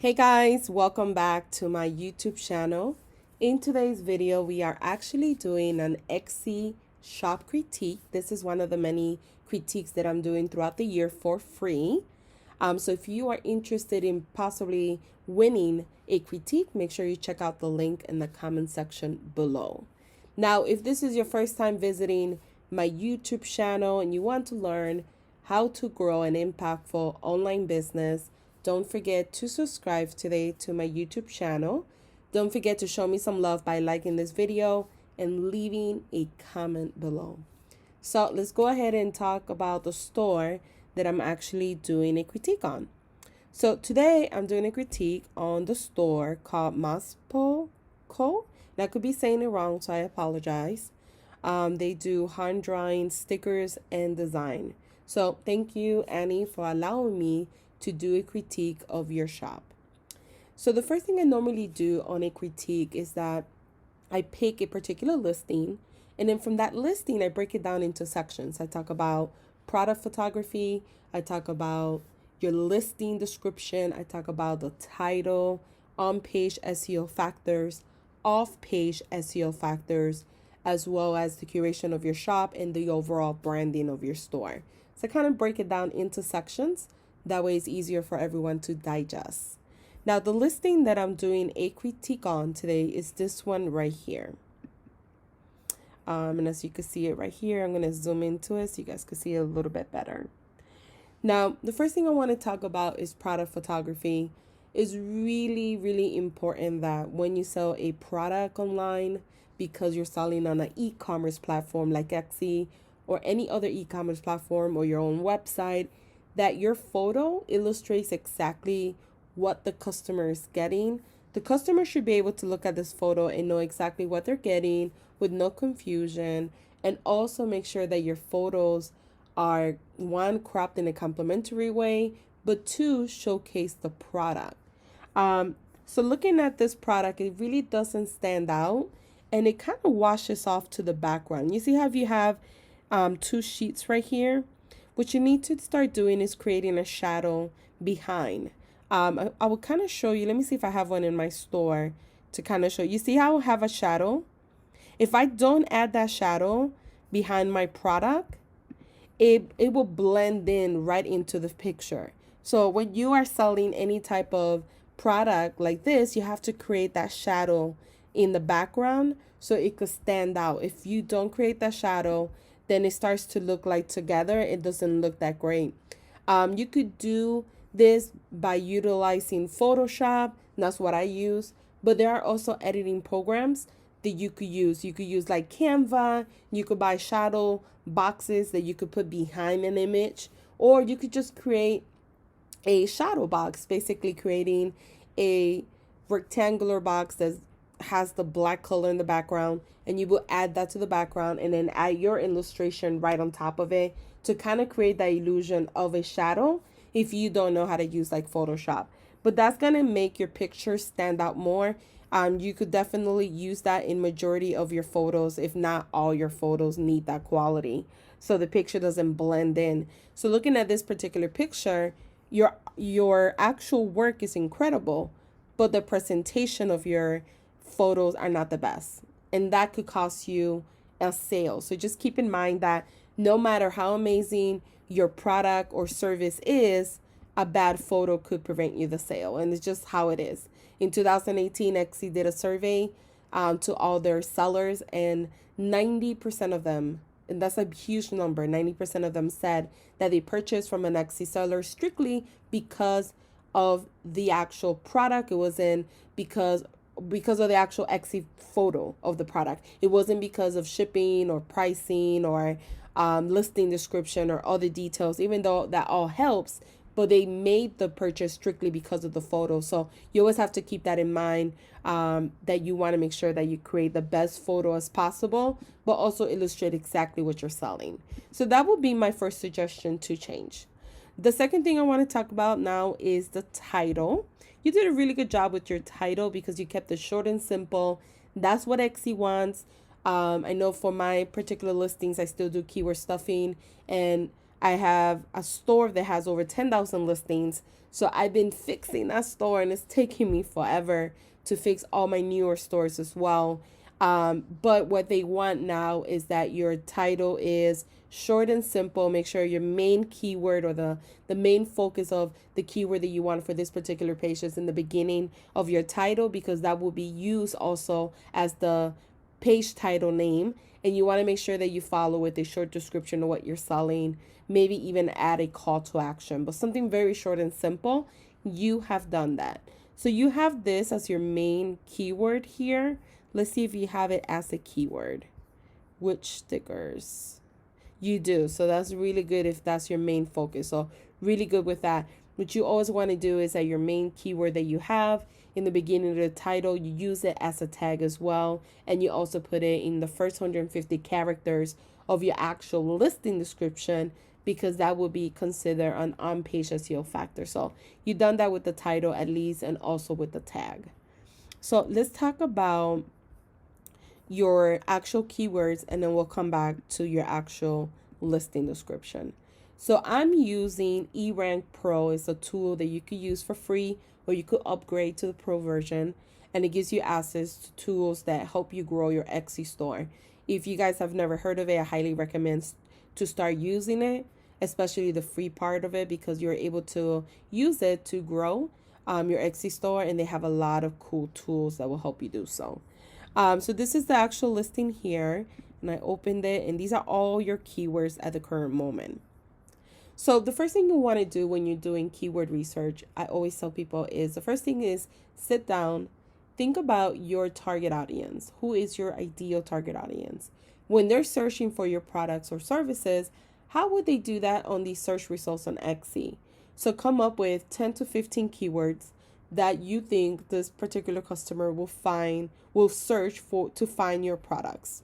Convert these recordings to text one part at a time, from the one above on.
Hey guys, welcome back to my YouTube channel. In today's video, we are actually doing an Etsy shop critique. This is one of the many critiques that I'm doing throughout the year for free. So if you are interested in possibly winning a critique, make sure you check out the link in the comment section below. Now, if this is your first time visiting my YouTube channel and you want to learn how to grow an impactful online business, don't forget to subscribe today to my YouTube channel. Don't forget to show me some love by liking this video and leaving a comment below. So let's go ahead and talk about the store that I'm actually doing a critique on. So today I'm doing a critique on the store called Maspo Co. And I could be saying it wrong, so I apologize. They do hand drawing, stickers, and design. So thank you, Annie, for allowing me to do a critique of your shop. So the first thing I normally do on a critique is that I pick a particular listing, and then from that listing, I break it down into sections. I talk about product photography, I talk about your listing description, I talk about the title, on-page SEO factors, off-page SEO factors, as well as the curation of your shop and the overall branding of your store. So I kind of break it down into sections. That way it's easier for everyone to digest. Now, the listing that I'm doing a critique on today is this one right here. And as you can see it right here, I'm going to zoom into it so you guys can see it a little bit better. Now, the first thing I want to talk about is product photography. It's really, really important that when you sell a product online, because you're selling on an e-commerce platform like Etsy or any other e-commerce platform or your own website, that your photo illustrates exactly what the customer is getting. The customer should be able to look at this photo and know exactly what they're getting with no confusion, and also make sure that your photos are, one, cropped in a complimentary way, but two, showcase the product. So looking at this product, it really doesn't stand out, and it kind of washes off to the background. You see how you have two sheets right here? What you need to start doing is creating a shadow behind. I will kind of show you. Let me see if I have one in my store to kind of show you. See how I have a shadow? If I don't add that shadow behind my product, it will blend in right into the picture. So when you are selling any type of product like this, you have to create that shadow in the background so it could stand out. If you don't create that shadow, then it starts to look like together. It doesn't look that great. You could do this by utilizing Photoshop. That's what I use. But there are also editing programs that you could use. You could use like Canva. You could buy shadow boxes that you could put behind an image. Or you could just create a shadow box, basically creating a rectangular box that has the black color in the background, and you will add that to the background and then add your illustration right on top of it to kind of create that illusion of a shadow if you don't know how to use like Photoshop. But that's going to make your picture stand out more. You could definitely use that in majority of your photos, if not all your photos need that quality, so the picture doesn't blend in. So looking at this particular picture, your actual work is incredible, but the presentation of your photos are not the best, and that could cost you a sale. So just keep in mind that no matter how amazing your product or service is, a bad photo could prevent you the sale, and it's just how it is. In 2018, Etsy did a survey to all their sellers, and 90% of them, and that's a huge number, 90% of them said that they purchased from an Etsy seller strictly because of the actual product. It wasn't because of the actual Etsy photo of the product. It wasn't because of shipping or pricing or listing description or other details, even though that all helps, but they made the purchase strictly because of the photo. So you always have to keep that in mind, that you want to make sure that you create the best photo as possible, but also illustrate exactly what you're selling. So that would be my first suggestion to change. The second thing I want to talk about now is the title. You did a really good job with your title because you kept it short and simple. That's what Etsy wants. I know for my particular listings, I still do keyword stuffing, and I have a store that has over 10,000 listings. So I've been fixing that store and it's taking me forever to fix all my newer stores as well. But what they want now is that your title is short and simple. Make sure your main keyword or the main focus of the keyword that you want for this particular page is in the beginning of your title, because that will be used also as the page title name. And you want to make sure that you follow with a short description of what you're selling, maybe even add a call to action, but something very short and simple. You have done that. So you have this as your main keyword here. Let's see if you have it as a keyword. Which stickers? You do. So that's really good if that's your main focus. So really good with that. What you always want to do is that your main keyword that you have in the beginning of the title, you use it as a tag as well. And you also put it in the first 150 characters of your actual listing description, because that would be considered an on-page SEO factor. So you've done that with the title at least, and also with the tag. So let's talk about your actual keywords, and then we'll come back to your actual listing description. So I'm using eRank Pro. It's a tool that you could use for free, or you could upgrade to the Pro version, and it gives you access to tools that help you grow your Etsy store. If you guys have never heard of it, I highly recommend to start using it, especially the free part of it, because you're able to use it to grow your Etsy store, and they have a lot of cool tools that will help you do so. So this is the actual listing here, and I opened it, and these are all your keywords at the current moment. So the first thing you want to do when you're doing keyword research, I always tell people, is the first thing is sit down, think about your target audience. Who is your ideal target audience? When they're searching for your products or services, how would they do that on these search results on Etsy? So come up with 10 to 15 keywords that you think this particular customer will search for to find your products.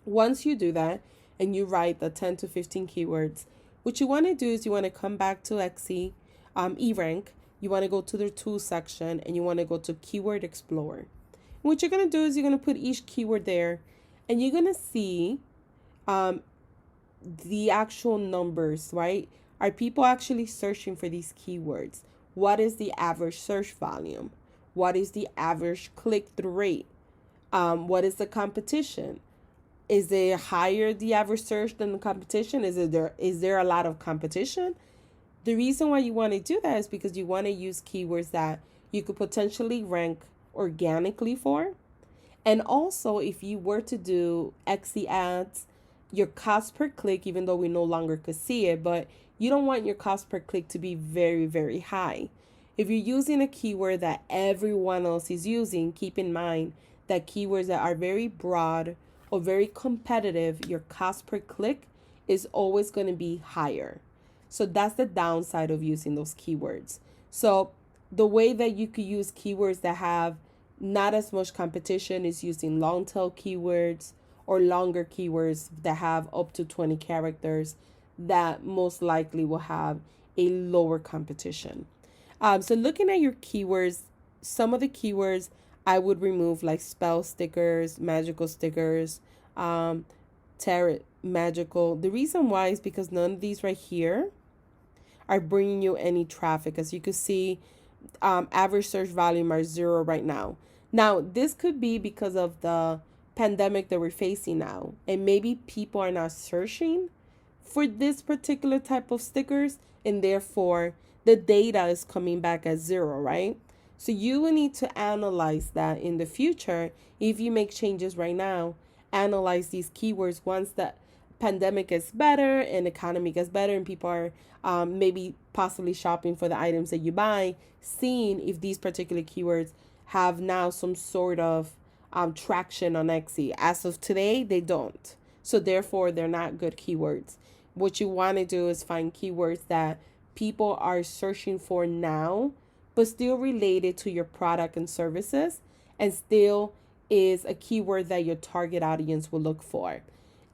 Once you do that and you write the 10 to 15 keywords, what you want to do is you want to come back to Etsy, eRank. You want to go to the tools section, and you want to go to Keyword Explorer. And what you're going to do is you're going to put each keyword there, and you're going to see the actual numbers, right? Are people actually searching for these keywords? What is the average search volume? What is the average click-through rate? What is the competition? Is it higher the average search than the competition? Is there a lot of competition? The reason why you want to do that is because you want to use keywords that you could potentially rank organically for. And also, if you were to do Etsy ads, your cost per click, even though we no longer could see it, but you don't want your cost per click to be very, very high. If you're using a keyword that everyone else is using, keep in mind that keywords that are very broad or very competitive, your cost per click is always going to be higher. So that's the downside of using those keywords. So the way that you could use keywords that have not as much competition is using long tail keywords or longer keywords that have up to 20 characters that most likely will have a lower competition. So looking at your keywords, some of the keywords I would remove, like spell stickers, magical stickers, tarot magical. The reason why is because none of these right here are bringing you any traffic. As you can see, average search volume are 0 right now. Now, this could be because of the pandemic that we're facing now, and maybe people are not searching for this particular type of stickers, and therefore the data is coming back at 0, right? So you will need to analyze that in the future. If you make changes right now, analyze these keywords once the pandemic gets better and economy gets better and people are maybe possibly shopping for the items that you buy, seeing if these particular keywords have now some sort of traction on Etsy. As of today, they don't. So therefore, they're not good keywords. What you want to do is find keywords that people are searching for now, but still related to your product and services, and still is a keyword that your target audience will look for.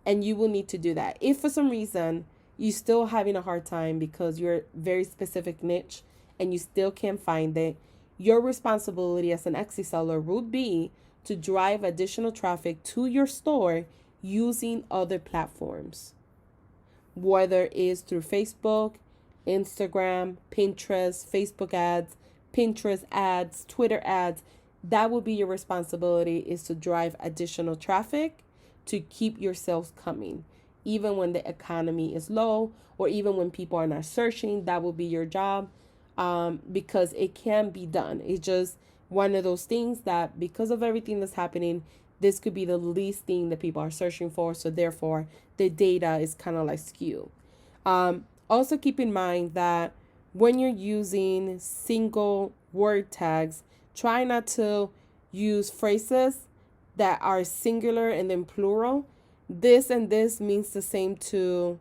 And you will need to do that. If for some reason you're still having a hard time because you're a very specific niche and you still can't find it, your responsibility as an Etsy seller would be to drive additional traffic to your store using other platforms. whether it's through Facebook, Instagram, Pinterest, Facebook ads, Pinterest ads, Twitter ads. That will be your responsibility, is to drive additional traffic to keep your sales coming. Even when the economy is low, or even when people are not searching, that will be your job, because it can be done. It's just one of those things that, because of everything that's happening, this could be the least thing that people are searching for. So therefore, the data is kind of like skewed. Also keep in mind that when you're using single word tags, try not to use phrases that are singular and then plural. This and this means the same to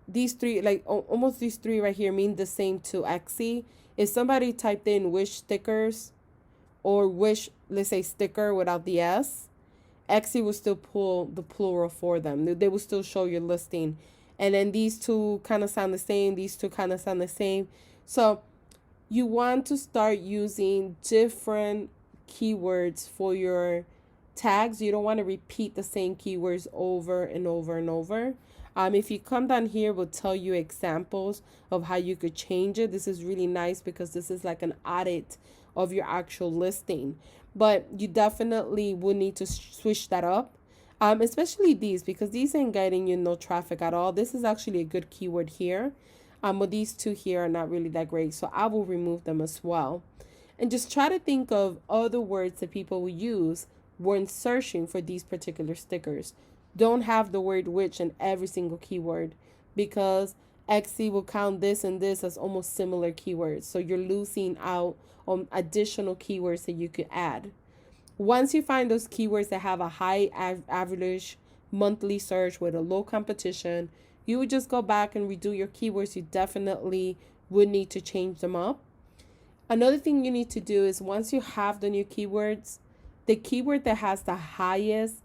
these three, like almost these three right here mean the same to Etsy. If somebody typed in wish stickers or wish, let's say sticker without the S, Etsy will still pull the plural for them. They will still show your listing. And then these two kind of sound the same. These two kind of sound the same. So you want to start using different keywords for your tags. You don't want to repeat the same keywords over and over and over. If you come down here, we'll tell you examples of how you could change it. This is really nice because this is like an audit of your actual listing. But you definitely would need to switch that up, especially these, because these ain't getting you no traffic at all. This is actually a good keyword here. But these two here are not really that great. So I will remove them as well. And just try to think of other words that people will use when searching for these particular stickers. Don't have the word which in every single keyword, because Etsy will count this and this as almost similar keywords. So you're losing out on additional keywords that you could add. Once you find those keywords that have a high average monthly search with a low competition, you would just go back and redo your keywords. You definitely would need to change them up. Another thing you need to do is, once you have the new keywords, the keyword that has the highest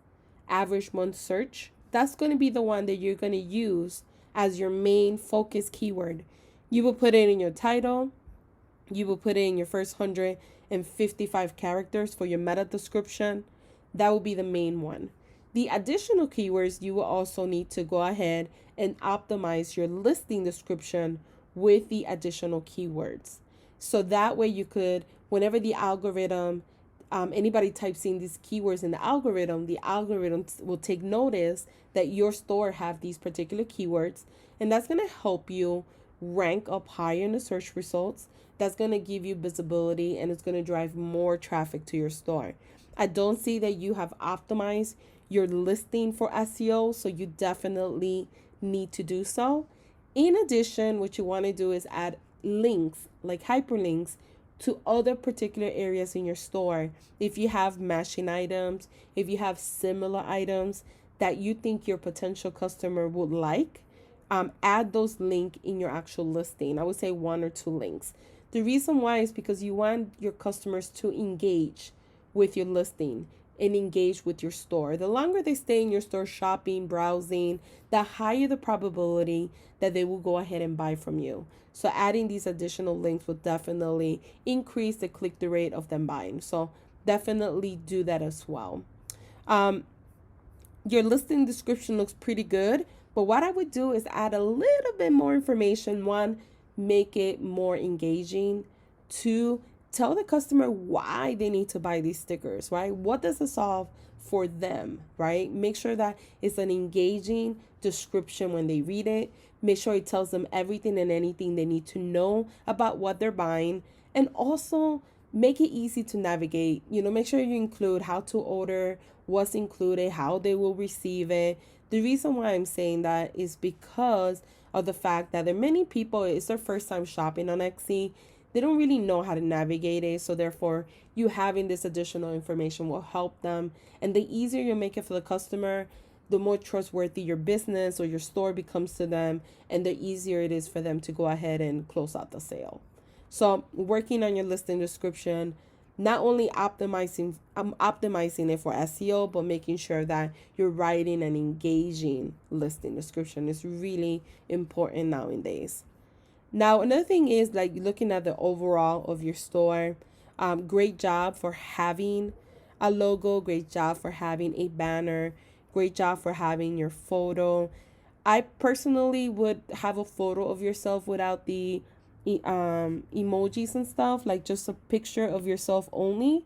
average month search, that's going to be the one that you're going to use as your main focus keyword. You will put it in your title. You will put it in your first 155 characters for your meta description. That will be the main one. The additional keywords, you will also need to go ahead and optimize your listing description with the additional keywords. So that way you could, whenever the algorithm, anybody types in these keywords in the algorithm will take notice that your store have these particular keywords, and that's going to help you rank up higher in the search results. That's going to give you visibility, and it's going to drive more traffic to your store. I don't see that you have optimized your listing for SEO, so you definitely need to do so. In addition, what you want to do is add links, like hyperlinks, to other particular areas in your store. If you have matching items, if you have similar items that you think your potential customer would like, add those links in your actual listing. I would say 1 or 2 links. The reason why is because you want your customers to engage with your listing and engage with your store. The longer they stay in your store shopping, browsing, the higher the probability that they will go ahead and buy from you. So adding these additional links will definitely increase the click-through rate of them buying. So definitely do that as well. Your listing description looks pretty good, but what I would do is add a little bit more information. 1, make it more engaging. 2, tell the customer why they need to buy these stickers, right? What does it solve for them, right? Make sure that it's an engaging description when they read it. Make sure it tells them everything and anything they need to know about what they're buying. And also make it easy to navigate. Make sure you include how to order, what's included, how they will receive it. The reason why I'm saying that is because of the fact that there are many people, it's their first time shopping on Etsy. They don't really know how to navigate it. So therefore, you having this additional information will help them. And the easier you make it for the customer, the more trustworthy your business or your store becomes to them, and the easier it is for them to go ahead and close out the sale. So working on your listing description, not only optimizing it for SEO, but making sure that you're writing an engaging listing description is really important nowadays. Now, another thing is like looking at the overall of your store. Great job for having a logo. Great job for having a banner. Great job for having your photo. I personally would have a photo of yourself without the emojis and stuff, like just a picture of yourself only.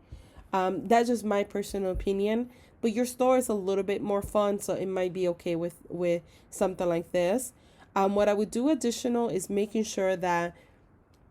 That's just my personal opinion. But your store is a little bit more fun, so it might be okay with something like this. What I would do additional is making sure that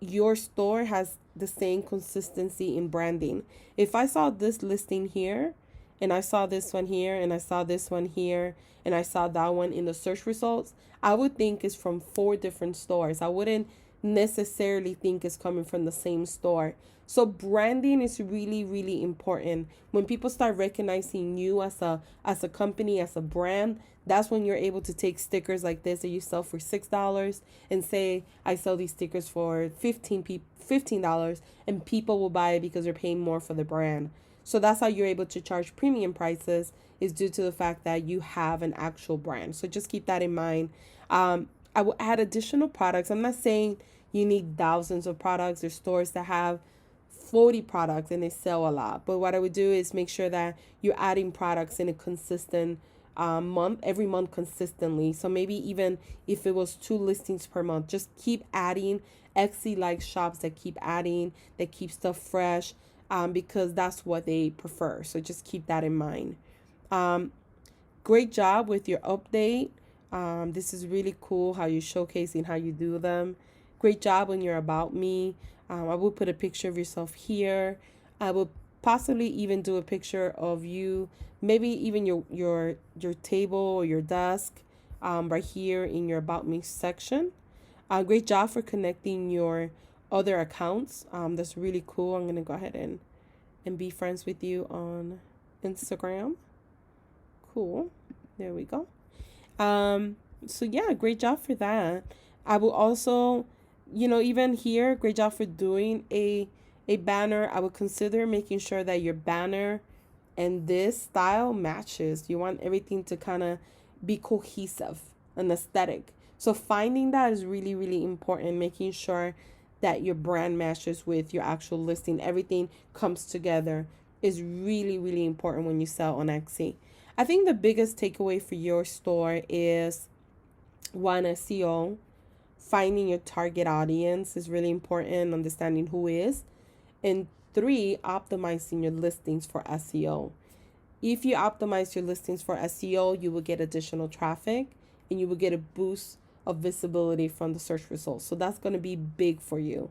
your store has the same consistency in branding. If I saw this listing here, and I saw this one here, and I saw this one here, and I saw that one in the search results, I would think it's from 4 different stores. I wouldn't necessarily think it's coming from the same store. So branding is really, really important. When people start recognizing you as a company, as a brand, that's when you're able to take stickers like this that you sell for $6 and say, I sell these stickers for $15, and people will buy it because they're paying more for the brand. So that's how you're able to charge premium prices, is due to the fact that you have an actual brand. So just keep that in mind. I will add additional products. I'm not saying you need thousands of products. There's stores that have 40 products and they sell a lot. But what I would do is make sure that you're adding products in a consistent month, every month consistently. So maybe even if it was 2 listings per month, just keep adding. Etsy like shops that keep adding, that keep stuff fresh, because that's what they prefer. So just keep that in mind. Great job with your update. This is really cool how you're showcasing how you do them. Great job on your about me. I will put a picture of yourself here. I will possibly even do a picture of you, maybe even your table or your desk, right here in your about me section. Great job for connecting your other accounts. That's really cool. I'm gonna go ahead and be friends with you on Instagram. Cool. There we go. So yeah, great job for that. I will also, even here, great job for doing a banner. I would consider making sure that your banner and this style matches. You want everything to kind of be cohesive and aesthetic. So finding that is really, really important, making sure that your brand matches with your actual listing. Everything comes together is really, really important when you sell on Etsy. I think the biggest takeaway for your store is, 1, SEO. Finding your target audience is really important, understanding who is. And 3, optimizing your listings for SEO. If you optimize your listings for SEO, you will get additional traffic and you will get a boost of visibility from the search results. So that's going to be big for you.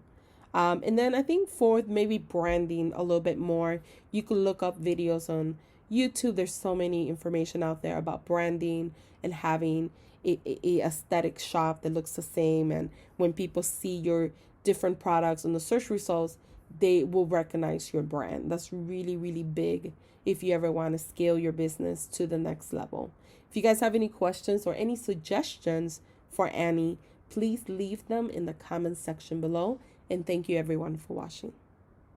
And then I think 4th, maybe branding a little bit more. You could look up videos on YouTube. There's so many information out there about branding and having a aesthetic shop that looks the same. And when people see your different products on the search results, they will recognize your brand. That's really, really big if you ever want to scale your business to the next level. If you guys have any questions or any suggestions for Annie, please leave them in the comment section below. And thank you everyone for watching.